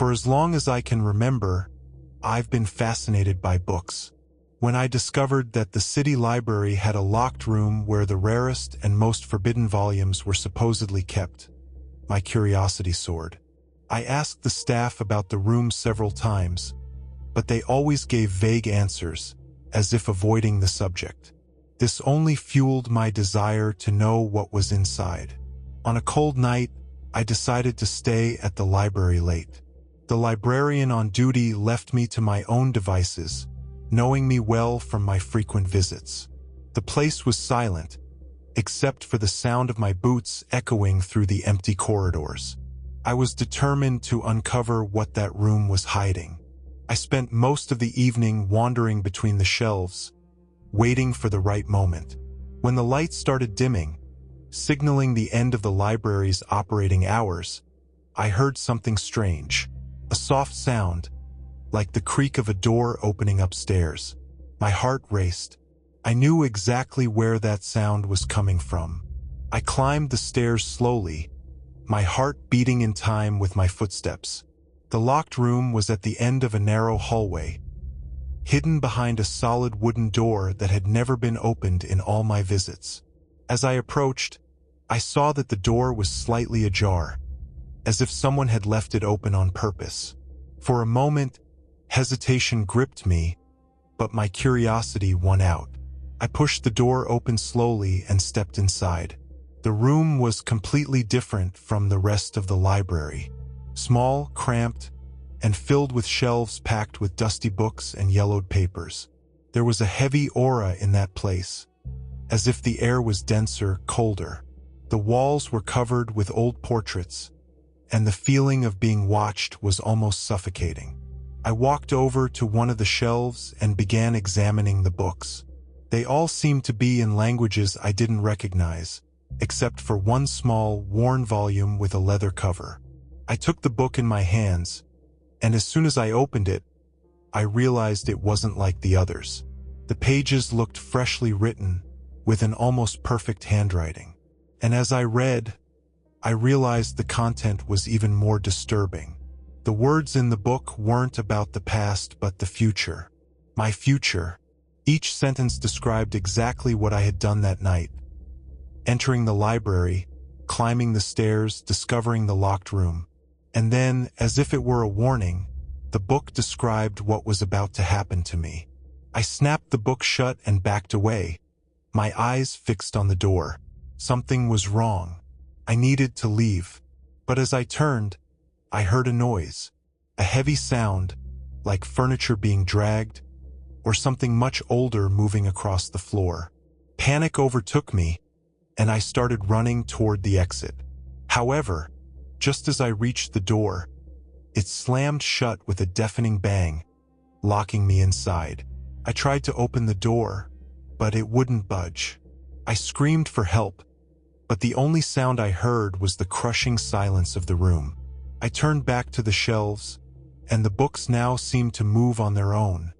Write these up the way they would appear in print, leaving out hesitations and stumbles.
For as long as I can remember, I've been fascinated by books. When I discovered that the city library had a locked room where the rarest and most forbidden volumes were supposedly kept, my curiosity soared. I asked the staff about the room several times, but they always gave vague answers, as if avoiding the subject. This only fueled my desire to know what was inside. On a cold night, I decided to stay at the library late. The librarian on duty left me to my own devices, knowing me well from my frequent visits. The place was silent, except for the sound of my boots echoing through the empty corridors. I was determined to uncover what that room was hiding. I spent most of the evening wandering between the shelves, waiting for the right moment. When the lights started dimming, signaling the end of the library's operating hours, I heard something strange, a soft sound, like the creak of a door opening upstairs. My heart raced. I knew exactly where that sound was coming from. I climbed the stairs slowly, my heart beating in time with my footsteps. The locked room was at the end of a narrow hallway, hidden behind a solid wooden door that had never been opened in all my visits. As I approached, I saw that the door was slightly ajar, as if someone had left it open on purpose. For a moment, hesitation gripped me, but my curiosity won out. I pushed the door open slowly and stepped inside. The room was completely different from the rest of the library. Small, cramped, and filled with shelves packed with dusty books and yellowed papers. There was a heavy aura in that place, as if the air was denser, colder. The walls were covered with old portraits, and the feeling of being watched was almost suffocating. I walked over to one of the shelves and began examining the books. They all seemed to be in languages I didn't recognize, except for one small, worn volume with a leather cover. I took the book in my hands, and as soon as I opened it, I realized it wasn't like the others. The pages looked freshly written, with an almost perfect handwriting. And as I read, I realized the content was even more disturbing. The words in the book weren't about the past but the future. My future. Each sentence described exactly what I had done that night. Entering the library, climbing the stairs, discovering the locked room. And then, as if it were a warning, the book described what was about to happen to me. I snapped the book shut and backed away, my eyes fixed on the door. Something was wrong. I needed to leave. But as I turned, I heard a noise, a heavy sound, like furniture being dragged, or something much older moving across the floor. Panic overtook me, and I started running toward the exit. However, just as I reached the door, it slammed shut with a deafening bang, locking me inside. I tried to open the door, but it wouldn't budge. I screamed for help, but the only sound I heard was the crushing silence of the room. I turned back to the shelves, and the books now seemed to move on their own,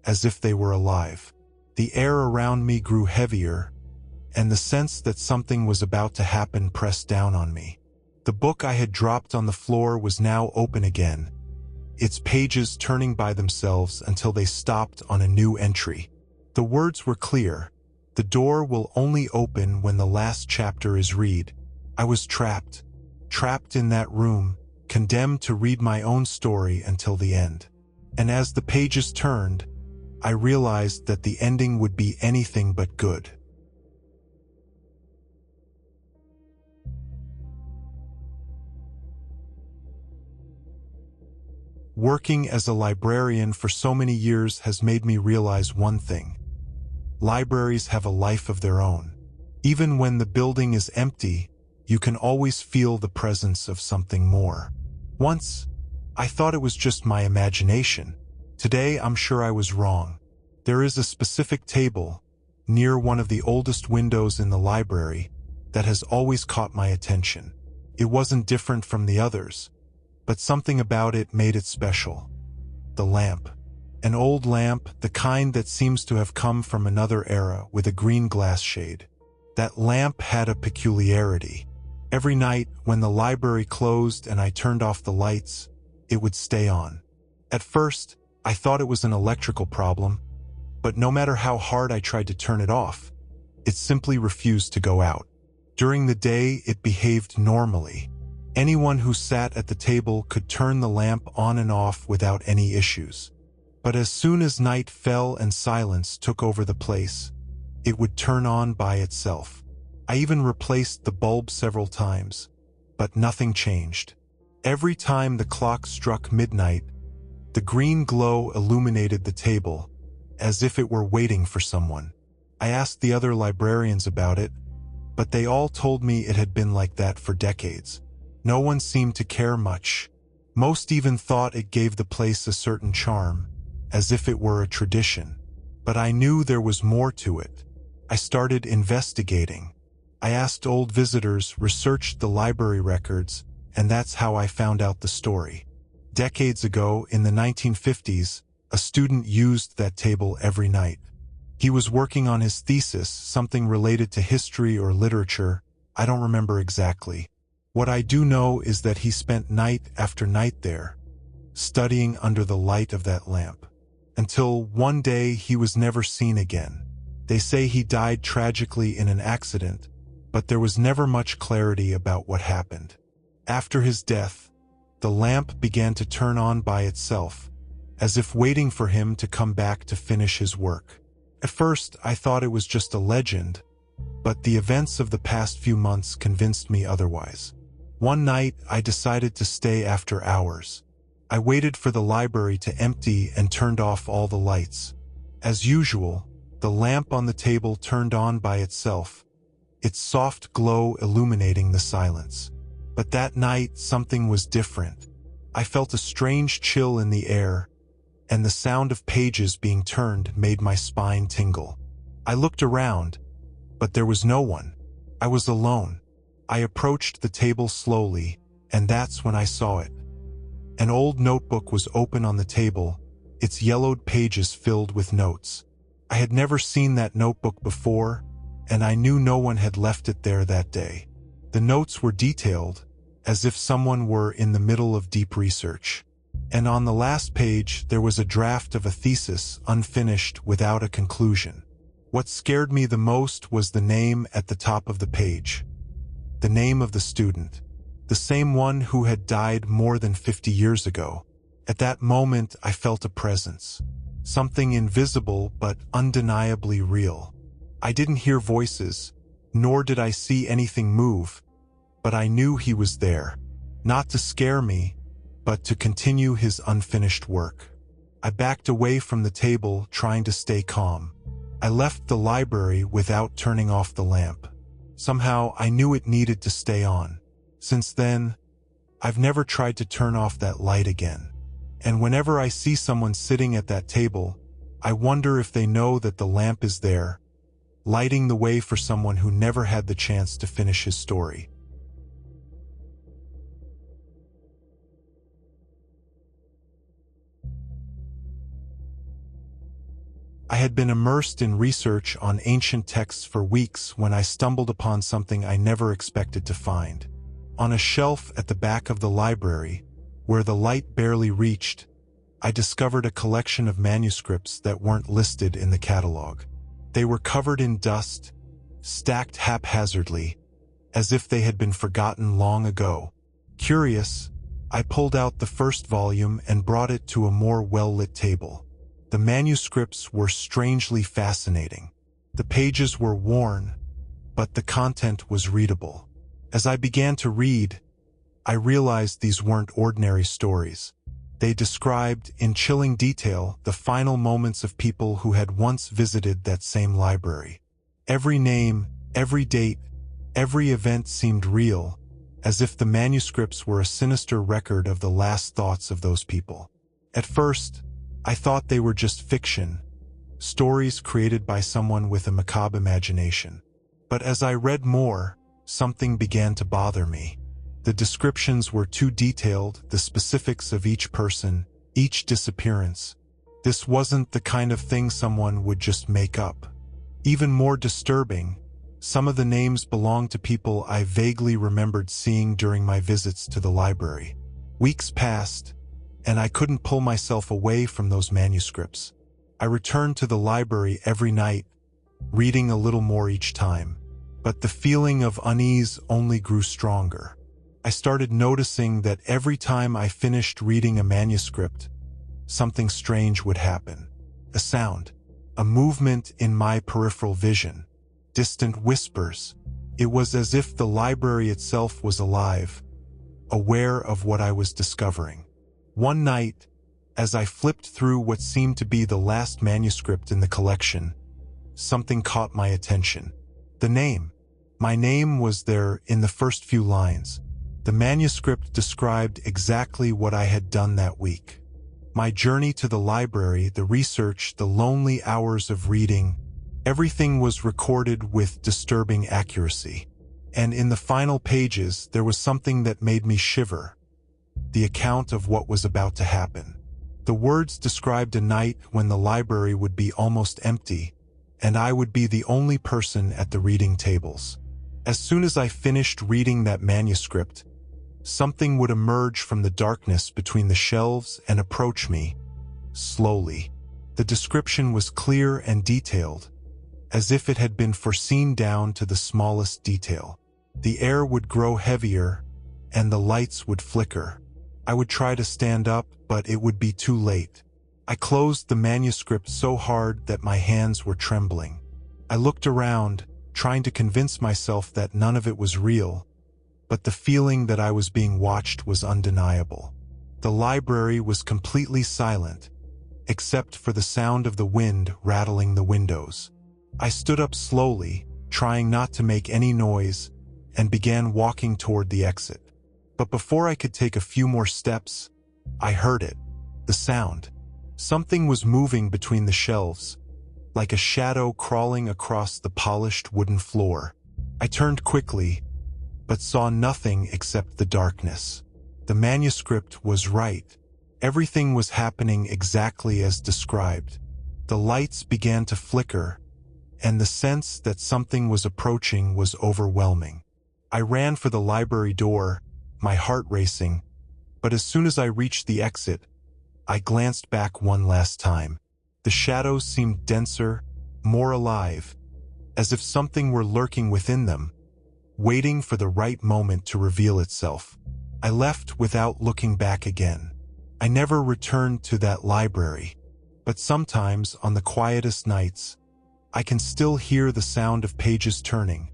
as if they were alive. The air around me grew heavier, and the sense that something was about to happen pressed down on me. The book I had dropped on the floor was now open again, its pages turning by themselves until they stopped on a new entry. The words were clear. The door will only open when the last chapter is read. I was trapped in that room, condemned to read my own story until the end. And as the pages turned, I realized that the ending would be anything but good. Working as a librarian for so many years has made me realize one thing. Libraries have a life of their own. Even when the building is empty, you can always feel the presence of something more. Once, I thought it was just my imagination. Today, I'm sure I was wrong. There is a specific table, near one of the oldest windows in the library, that has always caught my attention. It wasn't different from the others, but something about it made it special. The lamp. An old lamp, the kind that seems to have come from another era, with a green glass shade. That lamp had a peculiarity. Every night, when the library closed and I turned off the lights, it would stay on. At first, I thought it was an electrical problem, but no matter how hard I tried to turn it off, it simply refused to go out. During the day, it behaved normally. Anyone who sat at the table could turn the lamp on and off without any issues. But as soon as night fell and silence took over the place, it would turn on by itself. I even replaced the bulb several times, but nothing changed. Every time the clock struck midnight, the green glow illuminated the table, as if it were waiting for someone. I asked the other librarians about it, but they all told me it had been like that for decades. No one seemed to care much. Most even thought it gave the place a certain charm, as if it were a tradition. But I knew there was more to it. I started investigating. I asked old visitors, researched the library records, and that's how I found out the story. Decades ago, in the 1950s, a student used that table every night. He was working on his thesis, something related to history or literature. I don't remember exactly. What I do know is that he spent night after night there, studying under the light of that lamp, until one day he was never seen again. They say he died tragically in an accident, but there was never much clarity about what happened. After his death, the lamp began to turn on by itself, as if waiting for him to come back to finish his work. At first, I thought it was just a legend, but the events of the past few months convinced me otherwise. One night, I decided to stay after hours. I waited for the library to empty and turned off all the lights. As usual, the lamp on the table turned on by itself, its soft glow illuminating the silence. But that night, something was different. I felt a strange chill in the air, and the sound of pages being turned made my spine tingle. I looked around, but there was no one. I was alone. I approached the table slowly, and that's when I saw it. An old notebook was open on the table, its yellowed pages filled with notes. I had never seen that notebook before, and I knew no one had left it there that day. The notes were detailed, as if someone were in the middle of deep research. And on the last page, there was a draft of a thesis, unfinished, without a conclusion. What scared me the most was the name at the top of the page. The name of the student. The same one who had died more than 50 years ago. At that moment, I felt a presence. Something invisible but undeniably real. I didn't hear voices, nor did I see anything move, but I knew he was there. Not to scare me, but to continue his unfinished work. I backed away from the table, trying to stay calm. I left the library without turning off the lamp. Somehow, I knew it needed to stay on. Since then, I've never tried to turn off that light again. And whenever I see someone sitting at that table, I wonder if they know that the lamp is there, lighting the way for someone who never had the chance to finish his story. I had been immersed in research on ancient texts for weeks when I stumbled upon something I never expected to find. On a shelf at the back of the library, where the light barely reached, I discovered a collection of manuscripts that weren't listed in the catalog. They were covered in dust, stacked haphazardly, as if they had been forgotten long ago. Curious, I pulled out the first volume and brought it to a more well-lit table. The manuscripts were strangely fascinating. The pages were worn, but the content was readable. As I began to read, I realized these weren't ordinary stories. They described, in chilling detail, the final moments of people who had once visited that same library. Every name, every date, every event seemed real, as if the manuscripts were a sinister record of the last thoughts of those people. At first, I thought they were just fiction, stories created by someone with a macabre imagination. But as I read more, something began to bother me. The descriptions were too detailed, the specifics of each person, each disappearance. This wasn't the kind of thing someone would just make up. Even more disturbing, some of the names belonged to people I vaguely remembered seeing during my visits to the library. Weeks passed, and I couldn't pull myself away from those manuscripts. I returned to the library every night, reading a little more each time. But the feeling of unease only grew stronger. I started noticing that every time I finished reading a manuscript, something strange would happen. A sound, a movement in my peripheral vision, distant whispers. It was as if the library itself was alive, aware of what I was discovering. One night, as I flipped through what seemed to be the last manuscript in the collection, something caught my attention. The name. My name was there in the first few lines. The manuscript described exactly what I had done that week. My journey to the library, the research, the lonely hours of reading, everything was recorded with disturbing accuracy. And in the final pages, there was something that made me shiver. The account of what was about to happen. The words described a night when the library would be almost empty, and I would be the only person at the reading tables. As soon as I finished reading that manuscript, something would emerge from the darkness between the shelves and approach me, slowly. The description was clear and detailed, as if it had been foreseen down to the smallest detail. The air would grow heavier, and the lights would flicker. I would try to stand up, but it would be too late. I closed the manuscript so hard that my hands were trembling. I looked around, trying to convince myself that none of it was real, but the feeling that I was being watched was undeniable. The library was completely silent, except for the sound of the wind rattling the windows. I stood up slowly, trying not to make any noise, and began walking toward the exit. But before I could take a few more steps, I heard it. The sound. Something was moving between the shelves, like a shadow crawling across the polished wooden floor. I turned quickly, but saw nothing except the darkness. The manuscript was right. Everything was happening exactly as described. The lights began to flicker, and the sense that something was approaching was overwhelming. I ran for the library door, my heart racing, but as soon as I reached the exit, I glanced back one last time. The shadows seemed denser, more alive, as if something were lurking within them, waiting for the right moment to reveal itself. I left without looking back again. I never returned to that library, but sometimes on the quietest nights, I can still hear the sound of pages turning,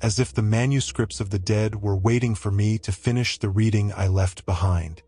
as if the manuscripts of the dead were waiting for me to finish the reading I left behind.